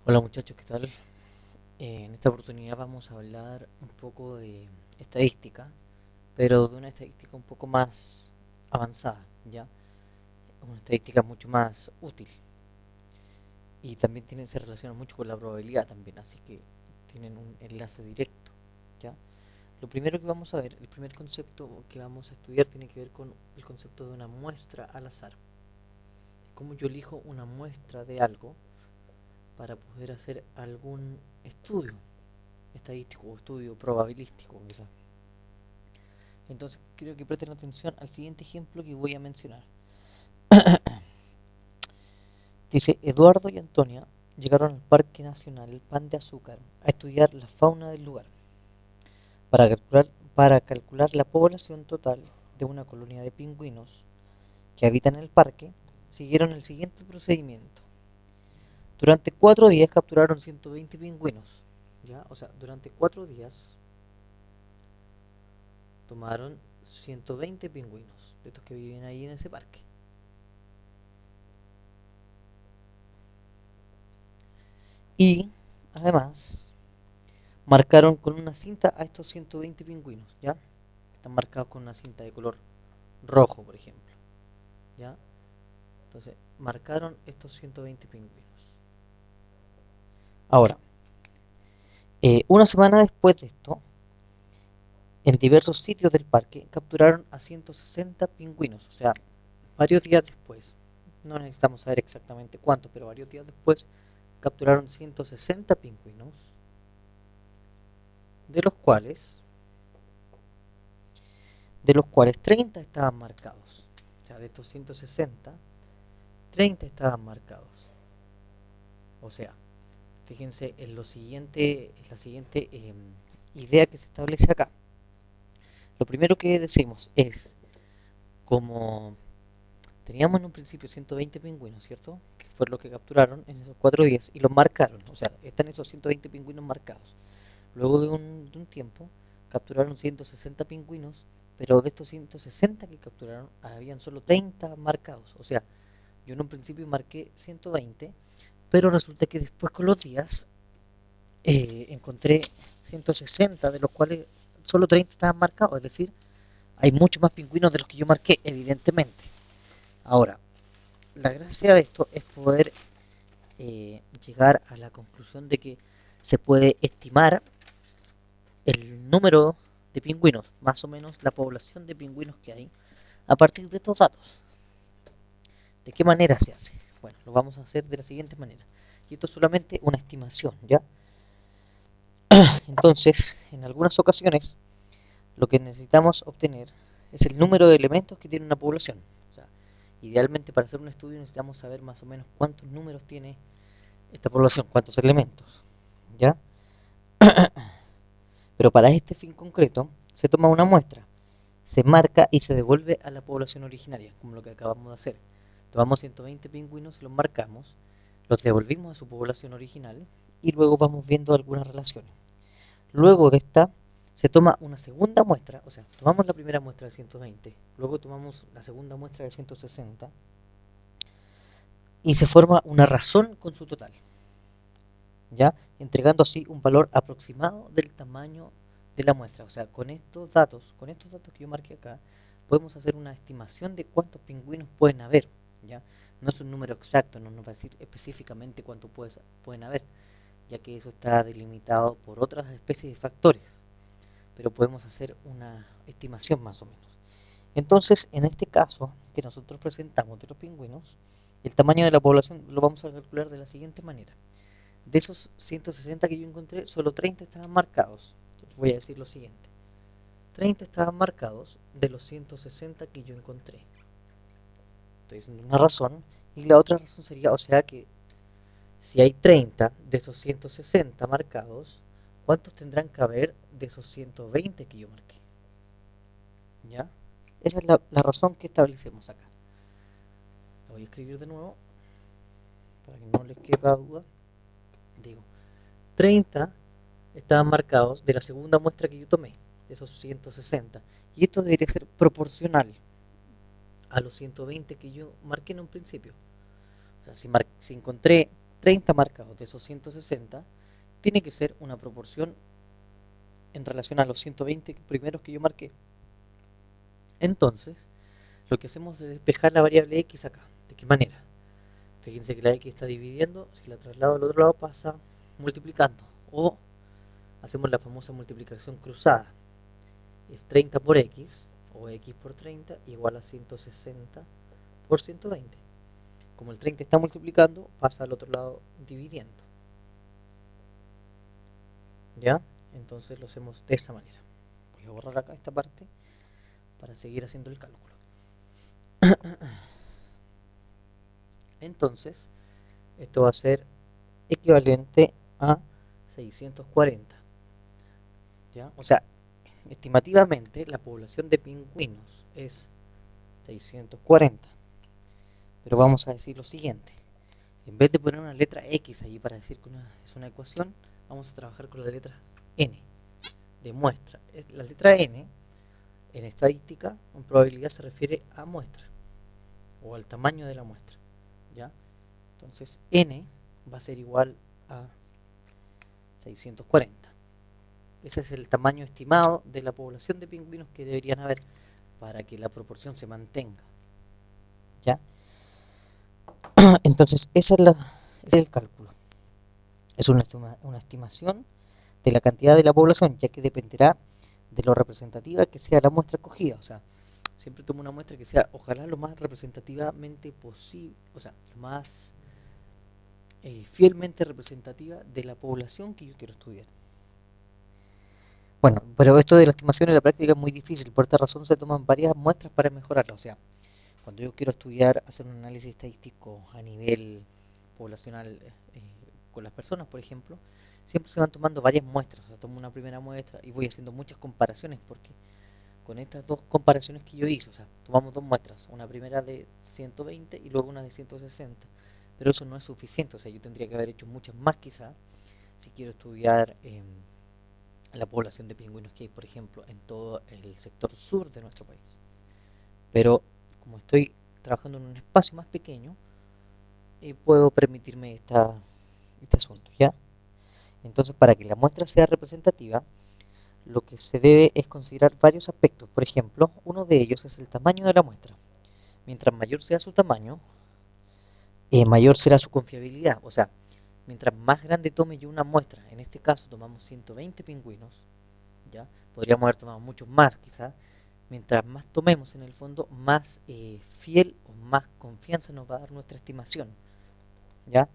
Hola muchachos, ¿qué tal? En esta oportunidad vamos a hablar un poco de estadística, pero de una estadística un poco más avanzada, ¿ya? Una estadística mucho más útil y también se relaciona mucho con la probabilidad también, así que tienen un enlace directo, ¿ya? Lo primero que vamos a ver, el primer concepto que vamos a estudiar tiene que ver con el concepto de una muestra al azar. Cómo yo elijo una muestra de algo para poder hacer algún estudio estadístico o estudio probabilístico, quizás. Entonces, quiero que presten atención al siguiente ejemplo que voy a mencionar. Dice, Eduardo y Antonia llegaron al Parque Nacional Pan de Azúcar a estudiar la fauna del lugar para calcular, para calcular la población total de una colonia de pingüinos que habitan en el parque. Siguieron el siguiente procedimiento. Durante 4 días capturaron 120 pingüinos. ¿Ya? O sea, durante 4 días tomaron 120 pingüinos de estos que viven ahí en ese parque. Y además marcaron con una cinta a estos 120 pingüinos, ¿ya? Están marcados con una cinta de color rojo, por ejemplo, ¿ya? Entonces, marcaron estos 120 pingüinos. Ahora, una semana después de esto, en diversos sitios del parque capturaron a 160 pingüinos, o sea, varios días después. No necesitamos saber exactamente cuántos, pero varios días después capturaron 160 pingüinos, de los cuales de los cuales 30 estaban marcados. O sea, de estos 160, 30 estaban marcados. O sea, fíjense en la siguiente idea que se establece acá. Lo primero que decimos es, como teníamos en un principio 120 pingüinos, ¿cierto? Que fue lo que capturaron en esos 4 días y los marcaron. O sea, están esos 120 pingüinos marcados. Luego de un tiempo, capturaron 160 pingüinos, pero de estos 160 que capturaron, habían solo 30 marcados. O sea, yo en un principio marqué 120, pero resulta que después con los días encontré 160, de los cuales solo 30 estaban marcados. Es decir, hay muchos más pingüinos de los que yo marqué, evidentemente. Ahora, la gracia de esto es poder llegar a la conclusión de que se puede estimar el número de pingüinos, más o menos la población de pingüinos que hay, a partir de estos datos. ¿De qué manera se hace? Bueno, lo vamos a hacer de la siguiente manera. Y esto es solamente una estimación, ¿ya? Entonces, en algunas ocasiones, lo que necesitamos obtener es el número de elementos que tiene una población. O sea, idealmente para hacer un estudio necesitamos saber más o menos cuántos números tiene esta población, cuántos elementos, ¿ya? Pero para este fin concreto se toma una muestra, se marca y se devuelve a la población originaria, como lo que acabamos de hacer. Tomamos 120 pingüinos y los marcamos, los devolvimos a su población original y luego vamos viendo algunas relaciones. Luego de esta se toma una segunda muestra, o sea, tomamos la primera muestra de 120, luego tomamos la segunda muestra de 160 y se forma una razón con su total, ¿ya? Entregando así un valor aproximado del tamaño de la muestra. O sea, con estos datos que yo marqué acá, podemos hacer una estimación de cuántos pingüinos pueden haber, ¿ya? No es un número exacto, no nos va a decir específicamente cuántos pueden haber, ya que eso está delimitado por otras especies de factores, pero podemos hacer una estimación más o menos. Entonces, en este caso que nosotros presentamos de los pingüinos, el tamaño de la población lo vamos a calcular de la siguiente manera. De esos 160 que yo encontré, solo 30 estaban marcados. Entonces voy a decir lo siguiente. 30 estaban marcados de los 160 que yo encontré. Estoy diciendo una razón. Y la otra razón sería, o sea que si hay 30 de esos 160 marcados, ¿cuántos tendrán que haber de esos 120 que yo marqué? ¿Ya? Esa es la razón que establecemos acá. La voy a escribir de nuevo para que no les quepa duda. Digo, 30 estaban marcados de la segunda muestra que yo tomé, de esos 160. Y esto debería ser proporcional a los 120 que yo marqué en un principio. O sea, si encontré 30 marcados de esos 160 tiene que ser una proporción en relación a los 120 primeros que yo marqué. Entonces, lo que hacemos es despejar la variable x acá. ¿De qué manera? Fíjense que la x está dividiendo, si la traslado al otro lado pasa multiplicando. O hacemos la famosa multiplicación cruzada. Es 30 por x, o x por 30, igual a 160 por 120. Como el 30 está multiplicando, pasa al otro lado dividiendo. ¿Ya? Entonces lo hacemos de esta manera. Voy a borrar acá esta parte para seguir haciendo el cálculo. Entonces, esto va a ser equivalente a 640. ¿Ya? O sea, estimativamente la población de pingüinos es 640. Pero vamos a decir lo siguiente. En vez de poner una letra X ahí para decir que es una ecuación, vamos a trabajar con la letra N de muestra. La letra N en estadística, en probabilidad, se refiere a muestra o al tamaño de la muestra. ¿Ya? Entonces N va a ser igual a 640. Ese es el tamaño estimado de la población de pingüinos que deberían haber para que la proporción se mantenga. ¿Ya? Entonces ese es el cálculo. Es una estimación de la cantidad de la población, ya que dependerá de lo representativa que sea la muestra escogida. O sea, siempre tomo una muestra que sea, ojalá, lo más representativamente posible, o sea, lo más fielmente representativa de la población que yo quiero estudiar. Bueno, pero esto de la estimación en la práctica es muy difícil, por esta razón se toman varias muestras para mejorarla. O sea, cuando yo quiero estudiar, hacer un análisis estadístico a nivel poblacional con las personas, por ejemplo, siempre se van tomando varias muestras. O sea, tomo una primera muestra y voy haciendo muchas comparaciones, porque con estas dos comparaciones que yo hice, o sea, tomamos dos muestras, una primera de 120 y luego una de 160, pero eso no es suficiente. O sea, yo tendría que haber hecho muchas más quizá si quiero estudiar la población de pingüinos que hay, por ejemplo, en todo el sector sur de nuestro país. Pero como estoy trabajando en un espacio más pequeño, puedo permitirme este asunto, ¿ya? Entonces, para que la muestra sea representativa, lo que se debe es considerar varios aspectos. Por ejemplo, uno de ellos es el tamaño de la muestra. Mientras mayor sea su tamaño, mayor será su confiabilidad. O sea, mientras más grande tome yo una muestra, en este caso tomamos 120 pingüinos, ¿ya? Podríamos haber tomado muchos más, quizás. Mientras más tomemos, en el fondo, más fiel o más confianza nos va a dar nuestra estimación, ¿ya?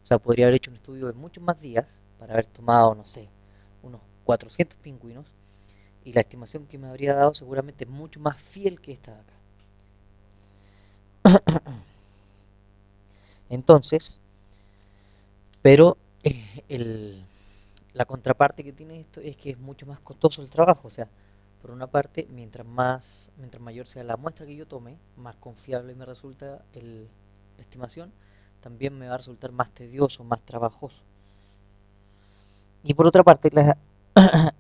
O sea, podría haber hecho un estudio de muchos más días para haber tomado, no sé, unos 400 pingüinos, y la estimación que me habría dado seguramente es mucho más fiel que esta de acá. Entonces, pero la contraparte que tiene esto es que es mucho más costoso el trabajo. O sea, por una parte, mientras mayor sea la muestra que yo tome, más confiable me resulta la estimación, también me va a resultar más tedioso, más trabajoso. Y por otra parte,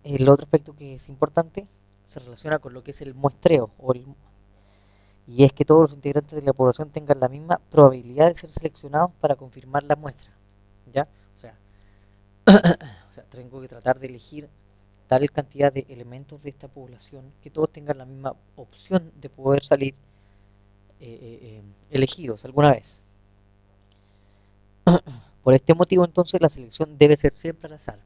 el otro aspecto que es importante se relaciona con lo que es el muestreo, y es que todos los integrantes de la población tengan la misma probabilidad de ser seleccionados para confirmar la muestra. ¿Ya? O sea, tengo que tratar de elegir tal cantidad de elementos de esta población que todos tengan la misma opción de poder salir elegidos alguna vez. Por este motivo, entonces, la selección debe ser siempre al azar.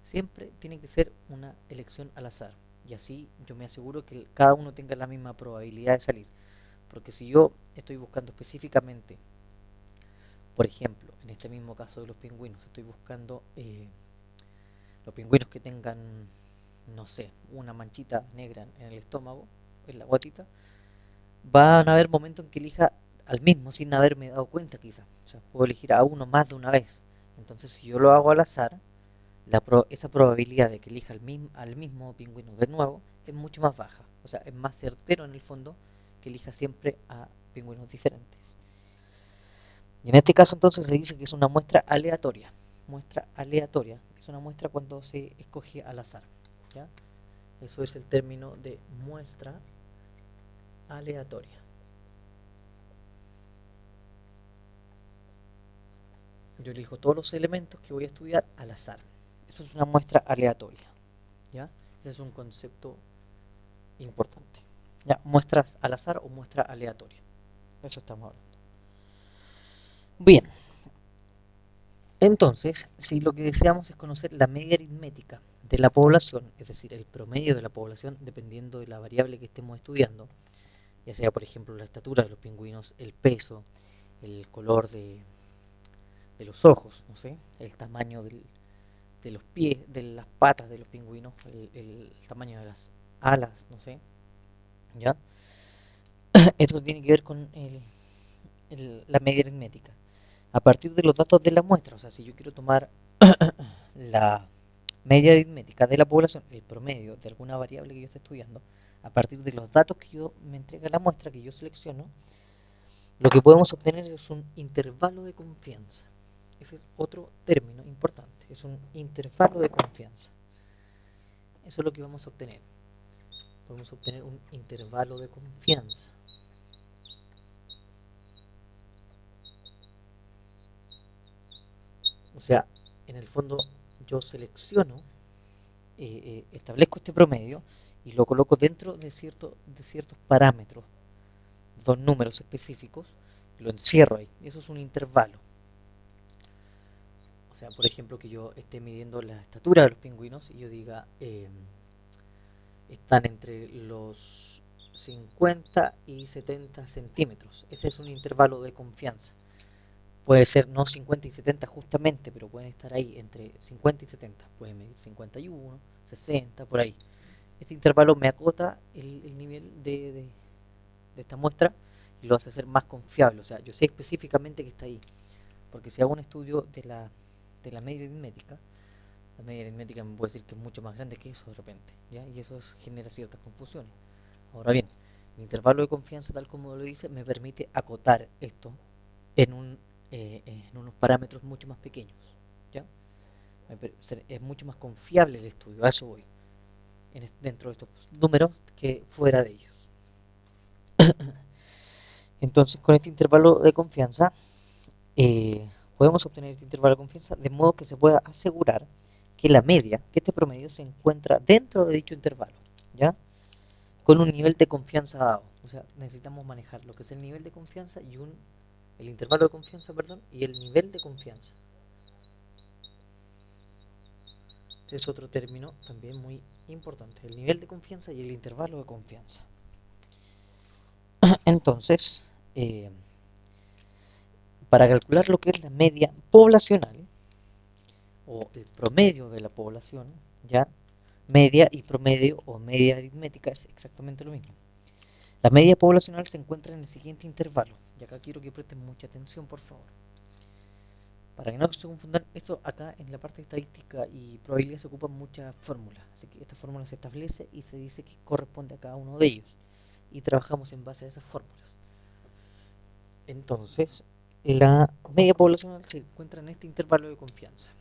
Siempre tiene que ser una elección al azar. Y así yo me aseguro que cada uno tenga la misma probabilidad de salir. Porque si yo estoy buscando específicamente, por ejemplo, en este mismo caso de los pingüinos, estoy buscando los pingüinos que tengan, no sé, una manchita negra en el estómago, en la guatita, van a haber momentos en que elija al mismo sin haberme dado cuenta quizá. O sea, puedo elegir a uno más de una vez. Entonces, si yo lo hago al azar, esa probabilidad de que elija al mismo pingüino de nuevo es mucho más baja. O sea, es más certero en el fondo que elija siempre a pingüinos diferentes. Y en este caso entonces se dice que es una muestra aleatoria. Muestra aleatoria es una muestra cuando se escoge al azar, ¿ya? Eso es el término de muestra aleatoria. yo elijo todos los elementos que voy a estudiar al azar. Eso es una muestra aleatoria, ¿ya? Ese es un concepto importante. ¿Ya? Muestras al azar o muestra aleatoria. Eso estamos hablando. Bien, entonces, si lo que deseamos es conocer la media aritmética de la población, es decir, el promedio de la población dependiendo de la variable que estemos estudiando, ya sea por ejemplo la estatura de los pingüinos, el peso, el color de los ojos, no sé, el tamaño de los pies, de las patas de los pingüinos, el tamaño de las alas, no sé, ¿ya? Esto tiene que ver con la media aritmética. A partir de los datos de la muestra, o sea, si yo quiero tomar la media aritmética de la población, el promedio de alguna variable que yo esté estudiando, a partir de los datos que yo me entrega la muestra, que yo selecciono, lo que podemos obtener es un intervalo de confianza. Ese es otro término importante, es un intervalo de confianza. Eso es lo que vamos a obtener. Podemos obtener un intervalo de confianza. O sea, en el fondo yo selecciono, establezco este promedio y lo coloco dentro de ciertos parámetros, dos números específicos, lo encierro ahí. Eso es un intervalo. O sea, por ejemplo, que yo esté midiendo la estatura de los pingüinos y yo diga, están entre los 50 y 70 centímetros. Ese es un intervalo de confianza. Puede ser no 50 y 70 justamente, pero pueden estar ahí entre 50 y 70. Pueden medir 51, 60, por ahí. Este intervalo me acota el nivel de esta muestra y lo hace ser más confiable. O sea, yo sé específicamente que está ahí. Porque si hago un estudio de la media aritmética, la media aritmética me puede decir que es mucho más grande que eso de repente, ¿ya? Y eso genera ciertas confusiones. Ahora bien, el intervalo de confianza, tal como lo dice, me permite acotar esto en, en unos parámetros mucho más pequeños, ¿ya? Es mucho más confiable el estudio, a eso voy, dentro de estos números que fuera de ellos. Entonces, con este intervalo de confianza, podemos obtener este intervalo de confianza de modo que se pueda asegurar que la media, que este promedio se encuentra dentro de dicho intervalo, ¿ya? Con un nivel de confianza dado. O sea, necesitamos manejar lo que es el nivel de confianza y el intervalo de confianza, perdón, y el nivel de confianza. Ese es otro término también muy importante, el nivel de confianza y el intervalo de confianza. Entonces, para calcular lo que es la media poblacional, o el promedio de la población, ya media y promedio o media aritmética es exactamente lo mismo. La media poblacional se encuentra en el siguiente intervalo, y acá quiero que presten mucha atención, por favor. Para que no se confundan, esto acá en la parte de estadística y probabilidad se ocupan muchas fórmulas, así que esta fórmula se establece y se dice que corresponde a cada uno de ellos, y trabajamos en base a esas fórmulas. Entonces, la media poblacional se encuentra en este intervalo de confianza.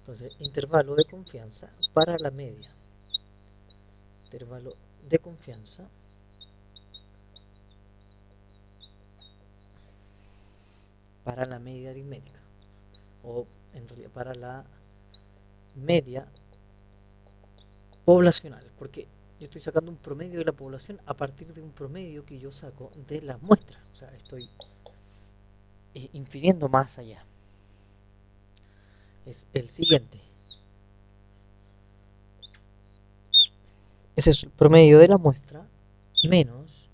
Entonces, intervalo de confianza para la media. Intervalo de confianza para la media aritmética. O en realidad para la media poblacional. Porque yo estoy sacando un promedio de la población a partir de un promedio que yo saco de las muestras. O sea, estoy infiriendo más allá. Es el siguiente. Ese es el promedio de la muestra menos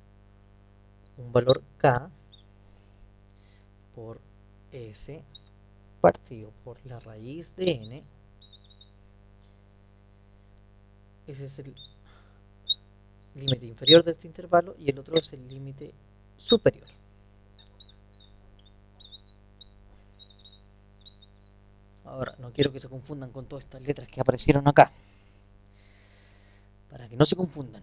un valor K por S partido por la raíz de N. Ese es el límite inferior de este intervalo y el otro es el límite superior. Ahora, no quiero que se confundan con todas estas letras que aparecieron acá. Para que no se confundan.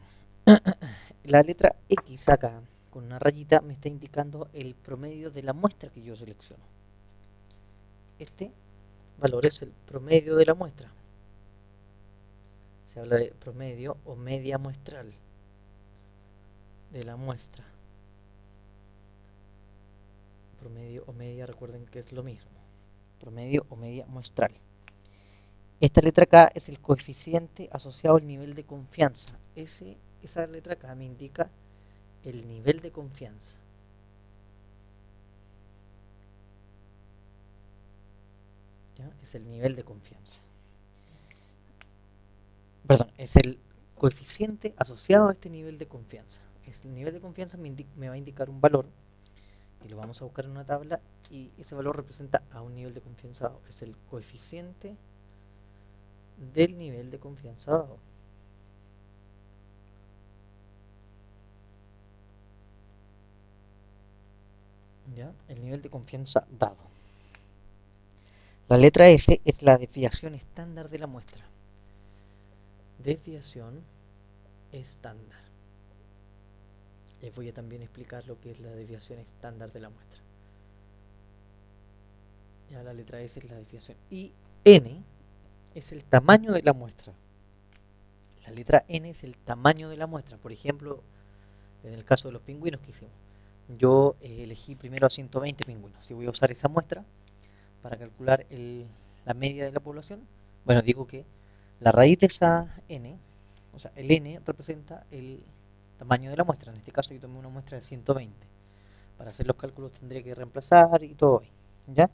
La letra X acá, con una rayita, me está indicando el promedio de la muestra que yo selecciono. Este valor es el promedio de la muestra. Se habla de promedio o media muestral de la muestra. promedio o media, recuerden que es lo mismo. Promedio o media muestral. Esta letra K es el coeficiente asociado al nivel de confianza. Esa letra K me indica el nivel de confianza. ¿Ya? Es el nivel de confianza. Perdón, es el coeficiente asociado a este nivel de confianza. El nivel de confianza me va a indicar un valor y lo vamos a buscar en una tabla, y ese valor representa a un nivel de confianza dado. Es el coeficiente del nivel de confianza dado. ¿Ya? El nivel de confianza dado. La letra S es la desviación estándar de la muestra. Desviación estándar. Les voy a también explicar lo que es la desviación estándar de la muestra. Ya, la letra S es la desviación. Y N es el tamaño de la muestra. La letra N es el tamaño de la muestra. Por ejemplo, en el caso de los pingüinos que hicimos, yo elegí primero a 120 pingüinos. Si voy a usar esa muestra para calcular la media de la población, bueno, digo que la raíz de esa N, o sea, el N representa el tamaño de la muestra. En este caso yo tomé una muestra de 120. Para hacer los cálculos tendría que reemplazar y todo ahí, ¿ya?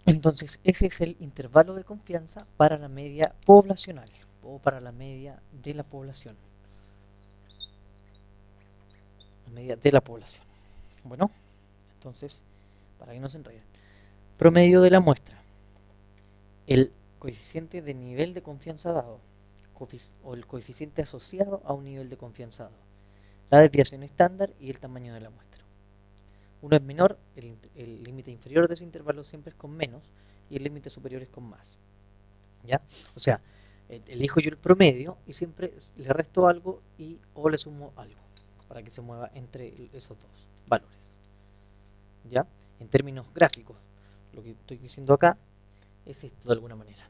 Entonces, ese es el intervalo de confianza para la media poblacional o para la media de la población. La media de la población. Bueno, entonces, para que no se enreden. Promedio de la muestra. El coeficiente de nivel de confianza dado o el coeficiente asociado a un nivel de confianza dado. La desviación estándar y el tamaño de la muestra. Uno es menor, el límite inferior de ese intervalo siempre es con menos y el límite superior es con más. ¿Ya? O sea, elijo yo el promedio y siempre le resto algo o le sumo algo para que se mueva entre esos dos valores. ¿Ya? En términos gráficos, lo que estoy diciendo acá es esto de alguna manera.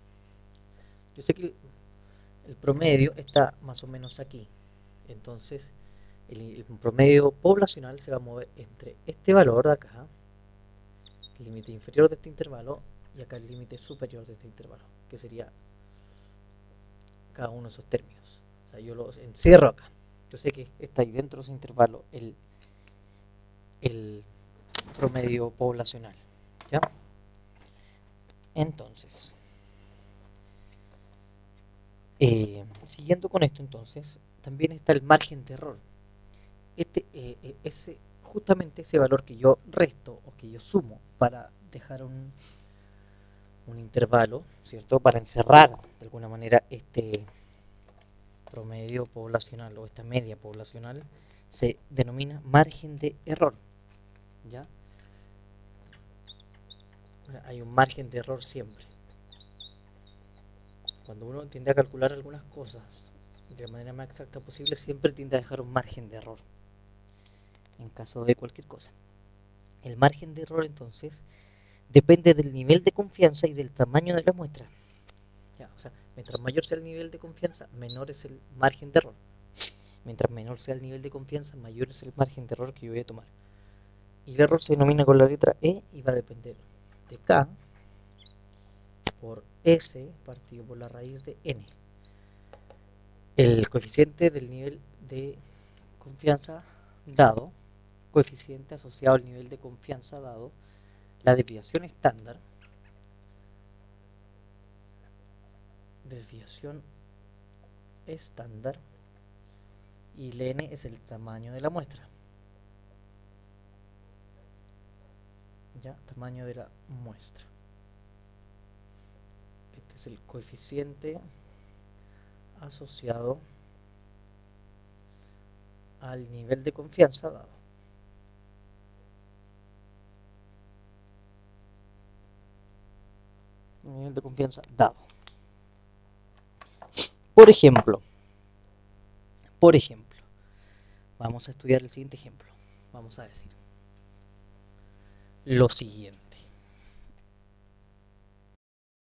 Yo sé que el promedio está más o menos aquí. Entonces, el promedio poblacional se va a mover entre este valor de acá, el límite inferior de este intervalo, y acá el límite superior de este intervalo, que sería cada uno de esos términos. O sea, yo los encierro acá. Yo sé que está ahí dentro de ese intervalo el promedio poblacional. ¿Ya? Entonces, siguiendo con esto, entonces, también está el margen de error. Justamente ese valor que yo resto o que yo sumo para dejar un intervalo, ¿cierto? Para encerrar de alguna manera este promedio poblacional o esta media poblacional, se denomina margen de error. ¿Ya? Hay un margen de error siempre. Cuando uno tiende a calcular algunas cosas de la manera más exacta posible, siempre tiende a dejar un margen de error en caso de cualquier cosa. El margen de error, entonces, depende del nivel de confianza y del tamaño de la muestra. ¿Ya? O sea, mientras mayor sea el nivel de confianza, menor es el margen de error. Mientras menor sea el nivel de confianza, mayor es el margen de error que yo voy a tomar. Y el error se denomina con la letra E y va a depender de K por S partido por la raíz de N. El coeficiente del nivel de confianza dado, coeficiente asociado al nivel de confianza dado, la desviación estándar, desviación estándar, y el N es el tamaño de la muestra. ¿Ya? Tamaño de la muestra. Este es el coeficiente asociado al nivel de confianza dado. Nivel de confianza dado. Por ejemplo, vamos a estudiar el siguiente ejemplo. Vamos a decir lo siguiente.